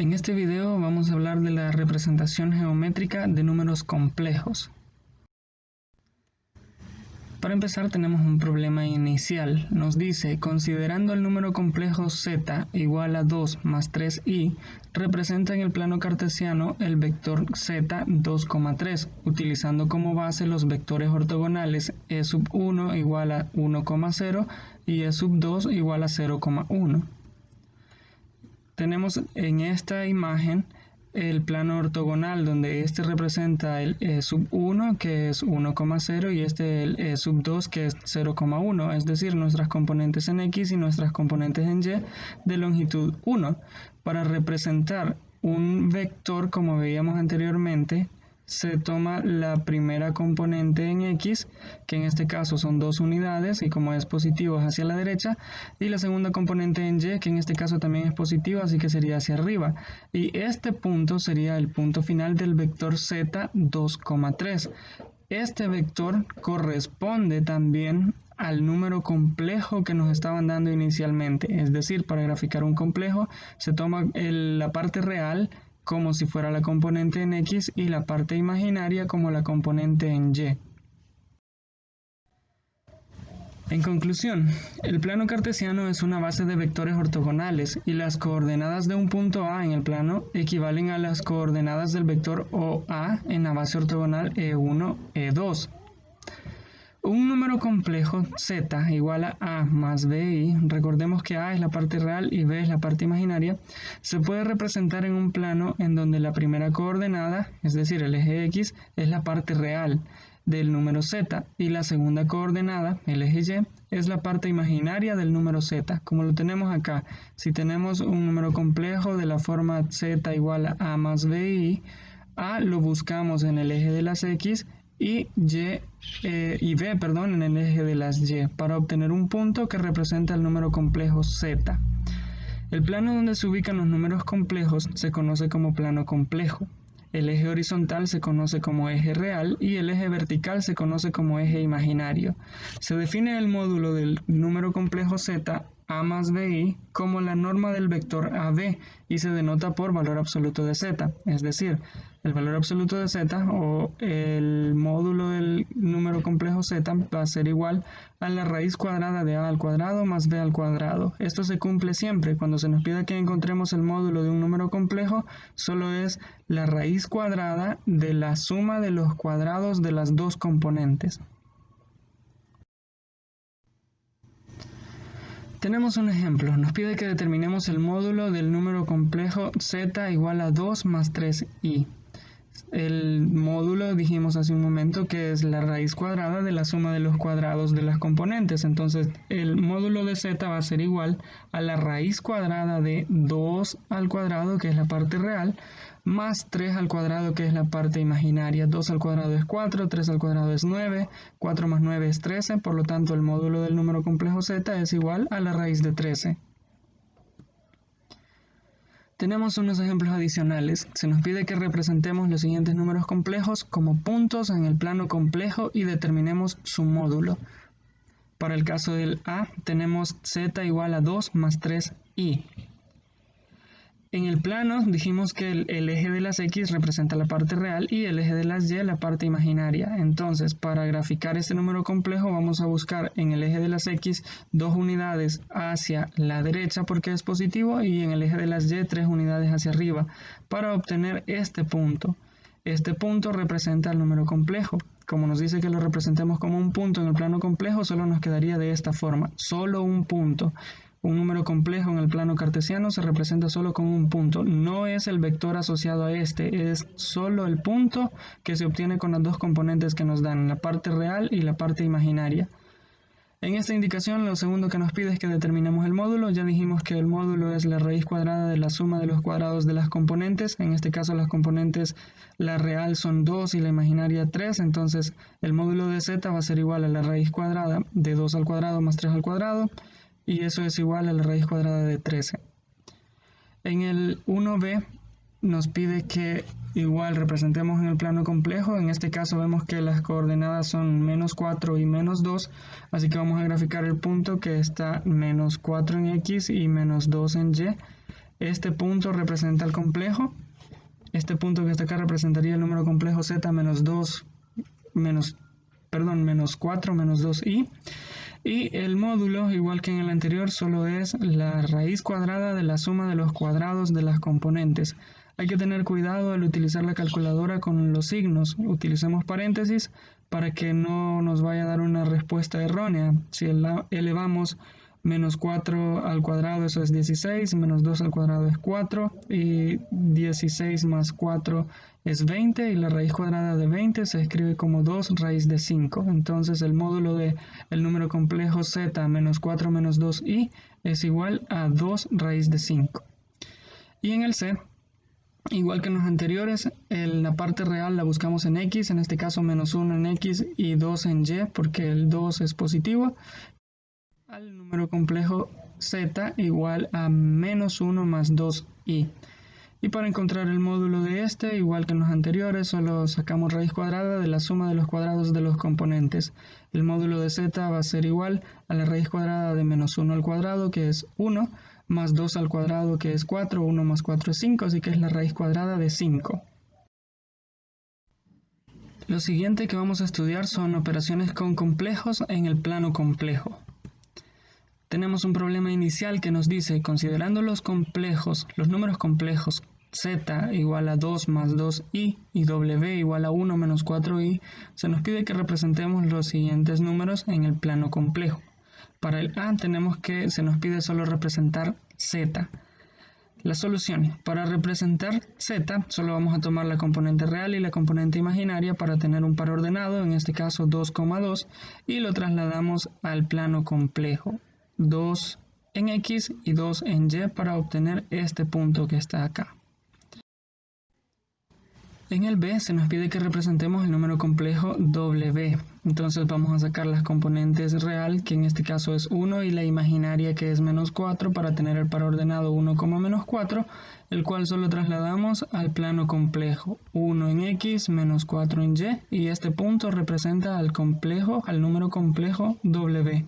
En este video vamos a hablar de la representación geométrica de números complejos. Para empezar tenemos un problema inicial. Nos dice, considerando el número complejo z igual a 2 más 3i, representa en el plano cartesiano el vector z 2,3, utilizando como base los vectores ortogonales e sub 1 igual a 1,0 y e sub 2 igual a 0,1. Tenemos en esta imagen el plano ortogonal donde este representa el e sub 1 que es 1,0 y este el e sub 2 que es 0,1, es decir, nuestras componentes en x y nuestras componentes en y de longitud 1. Para representar un vector, como veíamos anteriormente, se toma la primera componente en x, que en este caso son 2 unidades y como es positivo es hacia la derecha, y la segunda componente en y, que en este caso también es positiva, así que sería hacia arriba. Y este punto sería el punto final del vector z 2,3. Este vector corresponde también al número complejo que nos estaban dando inicialmente, es decir, para graficar un complejo se toma la parte real como si fuera la componente en x y la parte imaginaria como la componente en y. En conclusión, el plano cartesiano es una base de vectores ortogonales y las coordenadas de un punto A en el plano equivalen a las coordenadas del vector OA en la base ortogonal E1, E2. Un número complejo z igual a a más bi, recordemos que a es la parte real y b es la parte imaginaria, se puede representar en un plano en donde la primera coordenada, es decir, el eje x, es la parte real del número z y la segunda coordenada, el eje y, es la parte imaginaria del número z, como lo tenemos acá. Si tenemos un número complejo de la forma z igual a más bi, a lo buscamos en el eje de las x y b, en el eje de las y, para obtener un punto que representa el número complejo z. El plano donde se ubican los números complejos se conoce como plano complejo. El eje horizontal se conoce como eje real y el eje vertical se conoce como eje imaginario. Se define el módulo del número complejo z a más bi como la norma del vector AB y se denota por valor absoluto de z, es decir, el valor absoluto de z o el módulo del número complejo z va a ser igual a la raíz cuadrada de a al cuadrado más b al cuadrado. Esto se cumple siempre. Cuando se nos pida que encontremos el módulo de un número complejo, solo es la raíz cuadrada de la suma de los cuadrados de las dos componentes. Tenemos un ejemplo, nos pide que determinemos el módulo del número complejo z igual a 2 más 3i. El módulo dijimos hace un momento que es la raíz cuadrada de la suma de los cuadrados de las componentes, entonces el módulo de z va a ser igual a la raíz cuadrada de 2 al cuadrado, que es la parte real, más 3 al cuadrado, que es la parte imaginaria. 2 al cuadrado es 4, 3 al cuadrado es 9, 4 más 9 es 13, por lo tanto el módulo del número complejo z es igual a la raíz de 13. Tenemos unos ejemplos adicionales. Se nos pide que representemos los siguientes números complejos como puntos en el plano complejo y determinemos su módulo. Para el caso del a tenemos z igual a 2 más 3i. En el plano dijimos que el eje de las x representa la parte real y el eje de las y la parte imaginaria. Entonces, para graficar este número complejo vamos a buscar en el eje de las x 2 unidades hacia la derecha porque es positivo y en el eje de las y 3 unidades hacia arriba para obtener este punto. Este punto representa el número complejo. Como nos dice que lo representemos como un punto en el plano complejo, solo nos quedaría de esta forma, solo un punto. Un número complejo en el plano cartesiano se representa solo con un punto, no es el vector asociado a este, es solo el punto que se obtiene con las dos componentes que nos dan, la parte real y la parte imaginaria. En esta indicación lo segundo que nos pide es que determinemos el módulo. Ya dijimos que el módulo es la raíz cuadrada de la suma de los cuadrados de las componentes, en este caso las componentes, la real son 2 y la imaginaria 3, entonces el módulo de z va a ser igual a la raíz cuadrada de 2 al cuadrado más 3 al cuadrado, y eso es igual a la raíz cuadrada de 13. En el 1b nos pide que igual representemos en el plano complejo. En este caso vemos que las coordenadas son menos 4 y menos 2, así que vamos a graficar el punto que está menos 4 en x y menos 2 en y. este punto representa el complejo. Este punto que está acá representaría el número complejo z menos 4 menos 2i. Y el módulo, igual que en el anterior, solo es la raíz cuadrada de la suma de los cuadrados de las componentes. Hay que tener cuidado al utilizar la calculadora con los signos. Utilicemos paréntesis para que no nos vaya a dar una respuesta errónea. Si elevamos menos 4 al cuadrado, eso es 16, menos 2 al cuadrado es 4, y 16 más 4 es 20, y la raíz cuadrada de 20 se escribe como 2 raíz de 5. Entonces el módulo del número complejo z menos 4 menos 2i es igual a 2 raíz de 5. Y en el c, igual que en los anteriores, la parte real la buscamos en x, en este caso menos 1 en x y 2 en y, porque el 2 es positivo, al número complejo z igual a menos 1 más 2i. Y para encontrar el módulo de este, igual que en los anteriores, solo sacamos raíz cuadrada de la suma de los cuadrados de los componentes. El módulo de z va a ser igual a la raíz cuadrada de menos 1 al cuadrado, que es 1, más 2 al cuadrado, que es 4, 1 más 4 es 5, así que es la raíz cuadrada de 5. Lo siguiente que vamos a estudiar son operaciones con complejos en el plano complejo. Tenemos un problema inicial que nos dice, considerando los números complejos z igual a 2 más 2i y w igual a 1 menos 4i, se nos pide que representemos los siguientes números en el plano complejo. Para el a se nos pide solo representar z. La solución: para representar z, solo vamos a tomar la componente real y la componente imaginaria para tener un par ordenado, en este caso 2,2, y lo trasladamos al plano complejo. 2 en x y 2 en y para obtener este punto que está acá. En el b se nos pide que representemos el número complejo w. Entonces vamos a sacar las componentes real, que en este caso es 1, y la imaginaria, que es menos 4, para tener el par ordenado 1, menos 4, el cual solo trasladamos al plano complejo. 1 en x menos 4 en y este punto representa al número complejo w.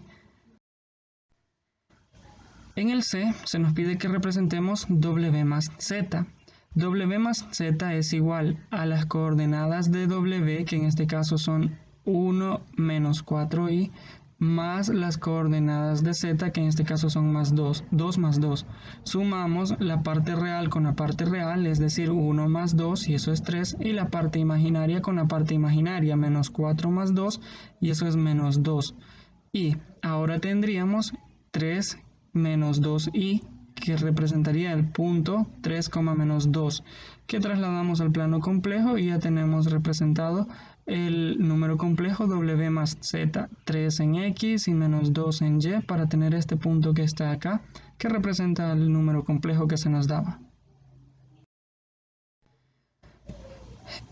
En el c se nos pide que representemos w más z. W más z es igual a las coordenadas de w, que en este caso son 1 menos 4i, más las coordenadas de z, que en este caso son más 2, 2 más 2. Sumamos la parte real con la parte real, es decir, 1 más 2, y eso es 3, y la parte imaginaria con la parte imaginaria, menos 4 más 2, y eso es menos 2. Y ahora tendríamos 3 menos 2i, que representaría el punto 3, menos 2, que trasladamos al plano complejo y ya tenemos representado el número complejo w más z, 3 en x y menos 2 en y, para tener este punto que está acá, que representa el número complejo que se nos daba.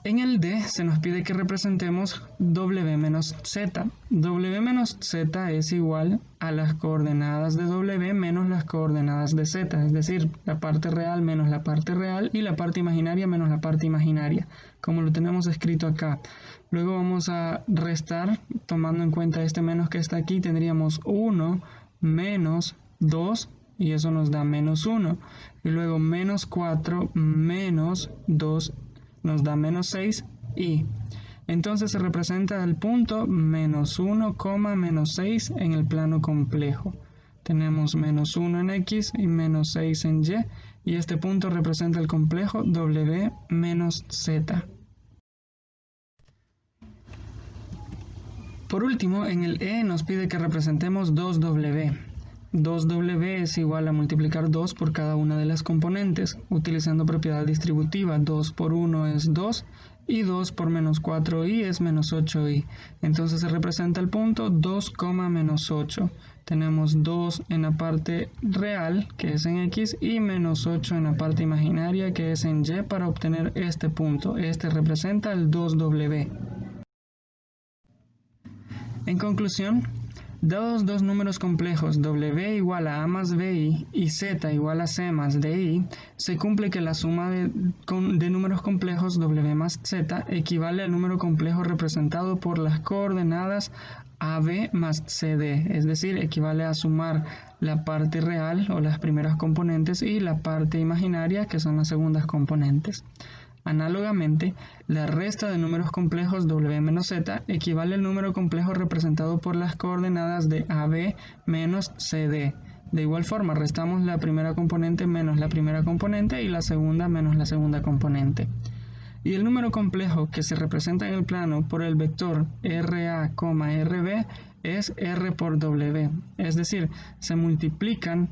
En el D se nos pide que representemos w menos z. W menos z es igual a las coordenadas de w menos las coordenadas de z, es decir, la parte real menos la parte real y la parte imaginaria menos la parte imaginaria, como lo tenemos escrito acá. Luego vamos a restar, tomando en cuenta este menos que está aquí, tendríamos 1 menos 2, y eso nos da menos 1. Y luego menos 4 menos 2 nos da menos 6, y entonces se representa el punto menos 1, menos 6 en el plano complejo. Tenemos menos 1 en x y menos 6 en y este punto representa el complejo w menos z. Por último, en el E nos pide que representemos 2w. 2w es igual a multiplicar 2 por cada una de las componentes, utilizando propiedad distributiva. 2 por 1 es 2, y 2 por menos 4i es menos 8i. Entonces se representa el punto 2, menos 8. Tenemos 2 en la parte real, que es en x, y menos 8 en la parte imaginaria, que es en y, para obtener este punto. Este representa el 2w. En conclusión, dados dos números complejos w igual a más bi y z igual a c más di, se cumple que la suma de números complejos w más z equivale al número complejo representado por las coordenadas AB más CD, es decir, equivale a sumar la parte real o las primeras componentes y la parte imaginaria, que son las segundas componentes. Análogamente, la resta de números complejos W menos Z equivale al número complejo representado por las coordenadas de AB menos CD. De igual forma, restamos la primera componente menos la primera componente y la segunda menos la segunda componente. Y el número complejo que se representa en el plano por el vector RA, RB es R por W. Es decir, se multiplican,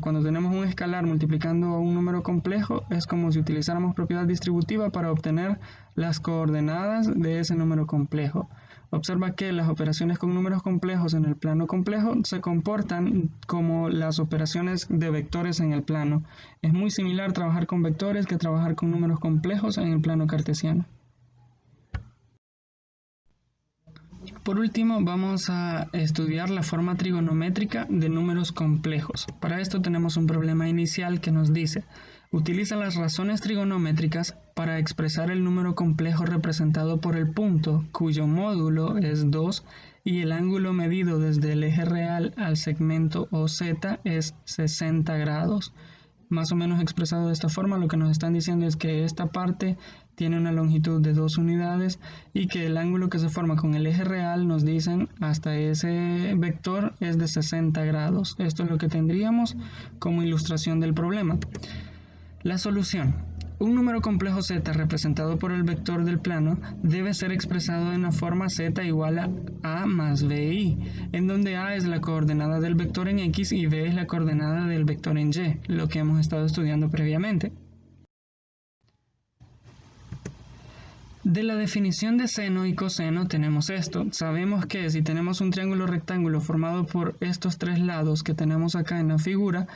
cuando tenemos un escalar multiplicando un número complejo, es como si utilizáramos propiedad distributiva para obtener las coordenadas de ese número complejo. Observa que las operaciones con números complejos en el plano complejo se comportan como las operaciones de vectores en el plano. Es muy similar trabajar con vectores que trabajar con números complejos en el plano cartesiano. Por último, vamos a estudiar la forma trigonométrica de números complejos. Para esto tenemos un problema inicial que nos dice: utiliza las razones trigonométricas para expresar el número complejo representado por el punto, cuyo módulo es 2 y el ángulo medido desde el eje real al segmento OZ es 60 grados. Más o menos expresado de esta forma, lo que nos están diciendo es que esta parte tiene una longitud de 2 unidades y que el ángulo que se forma con el eje real, nos dicen, hasta ese vector es de 60 grados. Esto es lo que tendríamos como ilustración del problema. La solución: un número complejo z representado por el vector del plano debe ser expresado en la forma z igual a más bi, en donde a es la coordenada del vector en x y b es la coordenada del vector en y, lo que hemos estado estudiando previamente. De la definición de seno y coseno tenemos esto. Sabemos que si tenemos un triángulo rectángulo formado por estos tres lados que tenemos acá en la figura,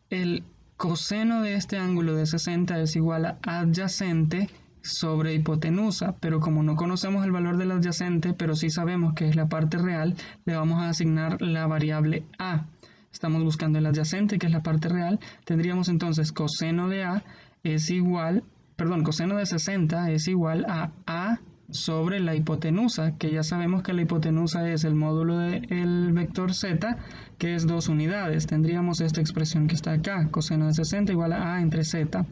el coseno de este ángulo de 60 es igual a adyacente sobre hipotenusa, pero como no conocemos el valor del adyacente, pero sí sabemos que es la parte real, le vamos a asignar la variable a. Estamos buscando el adyacente, que es la parte real. Tendríamos entonces coseno de a es igual, coseno de 60 es igual a sobre la hipotenusa, que ya sabemos que la hipotenusa es el módulo del vector z, que es 2 unidades. Tendríamos esta expresión que está acá, coseno de 60 igual a entre z,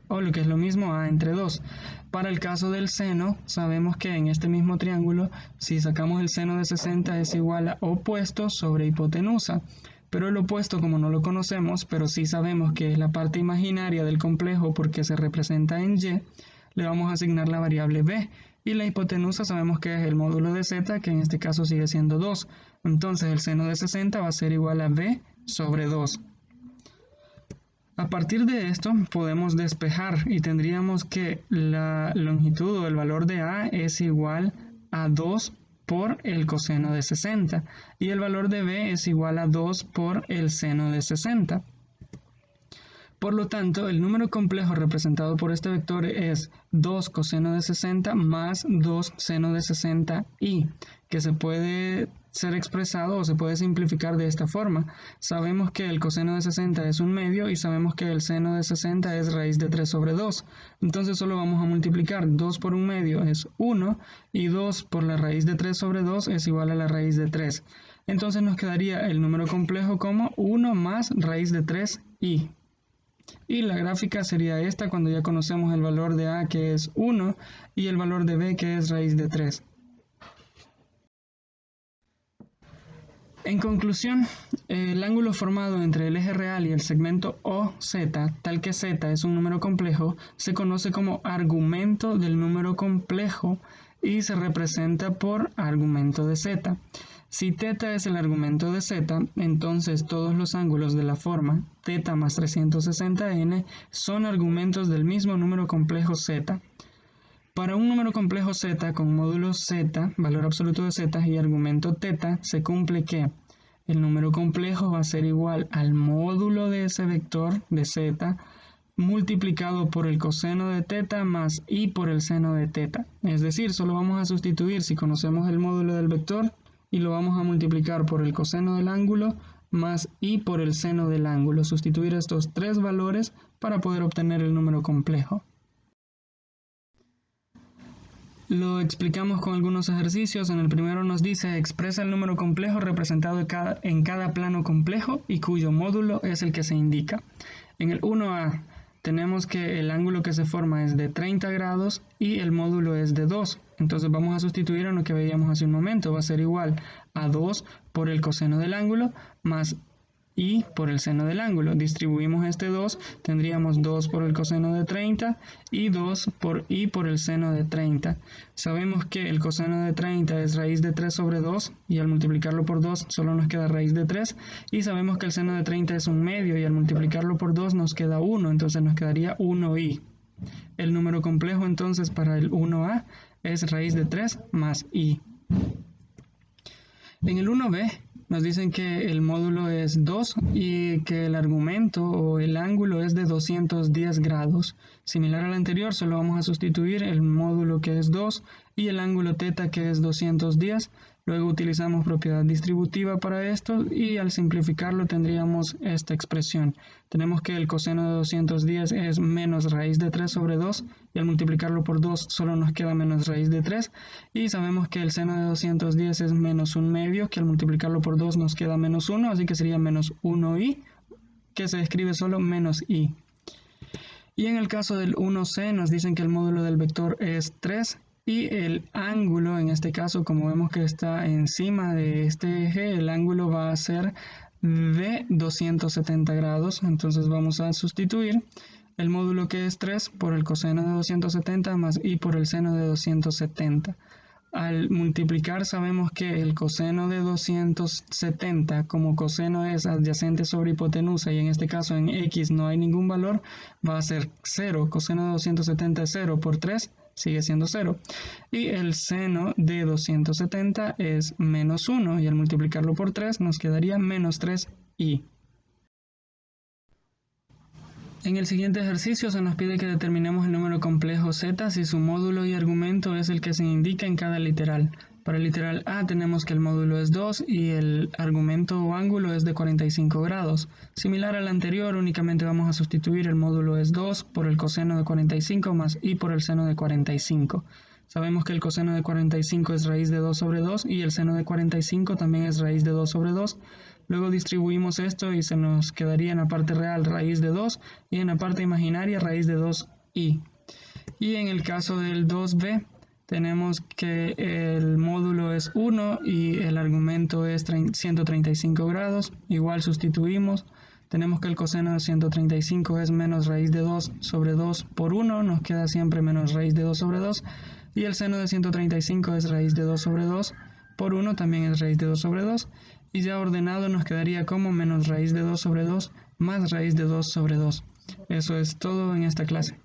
o lo que es lo mismo a entre 2. Para el caso del seno, sabemos que en este mismo triángulo, si sacamos el seno de 60 es igual a opuesto sobre hipotenusa. Pero el opuesto, como no lo conocemos, pero sí sabemos que es la parte imaginaria del complejo porque se representa en y, le vamos a asignar la variable b. Y la hipotenusa sabemos que es el módulo de z, que en este caso sigue siendo 2. Entonces el seno de 60 va a ser igual a b sobre 2. A partir de esto podemos despejar y tendríamos que la longitud o el valor de a es igual a 2 por el coseno de 60 y el valor de b es igual a 2 por el seno de 60. Por lo tanto, el número complejo representado por este vector es 2 coseno de 60 más 2 seno de 60i, que se puede ser expresado o se puede simplificar de esta forma. Sabemos que el coseno de 60 es un medio y sabemos que el seno de 60 es raíz de 3 sobre 2. Entonces solo vamos a multiplicar 2 por un medio es 1 y 2 por la raíz de 3 sobre 2 es igual a la raíz de 3. Entonces nos quedaría el número complejo como 1 más raíz de 3i. Y la gráfica sería esta cuando ya conocemos el valor de a, que es 1, y el valor de b, que es raíz de 3. En conclusión, el ángulo formado entre el eje real y el segmento OZ, tal que z es un número complejo, se conoce como argumento del número complejo y se representa por argumento de z. Si θ es el argumento de z, entonces todos los ángulos de la forma θ más 360n son argumentos del mismo número complejo z. Para un número complejo z con módulo z, valor absoluto de z y argumento θ, se cumple que el número complejo va a ser igual al módulo de ese vector de z multiplicado por el coseno de θ más i por el seno de θ. Es decir, solo vamos a sustituir si conocemos el módulo del vector y lo vamos a multiplicar por el coseno del ángulo más i por el seno del ángulo. Sustituir estos tres valores para poder obtener el número complejo. Lo explicamos con algunos ejercicios. En el primero nos dice: expresa el número complejo representado en cada plano complejo y cuyo módulo es el que se indica. En el 1A tenemos que el ángulo que se forma es de 30 grados y el módulo es de 2. Entonces vamos a sustituir en lo que veíamos hace un momento. Va a ser igual a 2 por el coseno del ángulo más y por el seno del ángulo. Distribuimos este 2, tendríamos 2 por el coseno de 30 y 2 por i por el seno de 30. Sabemos que el coseno de 30 es raíz de 3 sobre 2 y al multiplicarlo por 2 solo nos queda raíz de 3, y sabemos que el seno de 30 es un medio y al multiplicarlo por 2 nos queda 1, entonces nos quedaría 1i. El número complejo entonces para el 1a es raíz de 3 más i. En el 1b nos dicen que el módulo es 2 y que el argumento o el ángulo es de 210 grados. Similar al anterior, solo vamos a sustituir el módulo que es 2 y el ángulo θ que es 210. Luego utilizamos propiedad distributiva para esto y al simplificarlo tendríamos esta expresión. Tenemos que el coseno de 210 es menos raíz de 3 sobre 2 y al multiplicarlo por 2 solo nos queda menos raíz de 3, y sabemos que el seno de 210 es menos un medio, que al multiplicarlo por 2 nos queda menos 1, así que sería menos 1i, que se escribe solo menos i. Y en el caso del 1c nos dicen que el módulo del vector es 3 y el ángulo, en este caso, como vemos que está encima de este eje, el ángulo va a ser de 270 grados. Entonces vamos a sustituir el módulo que es 3 por el coseno de 270 más i por el seno de 270. Al multiplicar sabemos que el coseno de 270, como coseno es adyacente sobre hipotenusa y en este caso en x no hay ningún valor, va a ser 0. Coseno de 270 es 0 por 3, sigue siendo 0. Y el seno de 270 es menos 1 y al multiplicarlo por 3 nos quedaría menos 3i. En el siguiente ejercicio se nos pide que determinemos el número complejo z si su módulo y argumento es el que se indica en cada literal. Para el literal A tenemos que el módulo es 2 y el argumento o ángulo es de 45 grados. Similar al anterior, únicamente vamos a sustituir el módulo es 2 por el coseno de 45 más i por el seno de 45. Sabemos que el coseno de 45 es raíz de 2 sobre 2 y el seno de 45 también es raíz de 2 sobre 2. Luego distribuimos esto y se nos quedaría en la parte real raíz de 2 y en la parte imaginaria raíz de 2i. Y en el caso del 2b tenemos que el módulo es 1 y el argumento es 135 grados. Igual sustituimos. Tenemos que el coseno de 135 es menos raíz de 2 sobre 2 por 1. Nos queda siempre menos raíz de 2 sobre 2. Y el seno de 135 es raíz de 2 sobre 2 por 1, también es raíz de 2 sobre 2. Y ya ordenado nos quedaría como menos raíz de 2 sobre 2 más raíz de 2 sobre 2. Eso es todo en esta clase.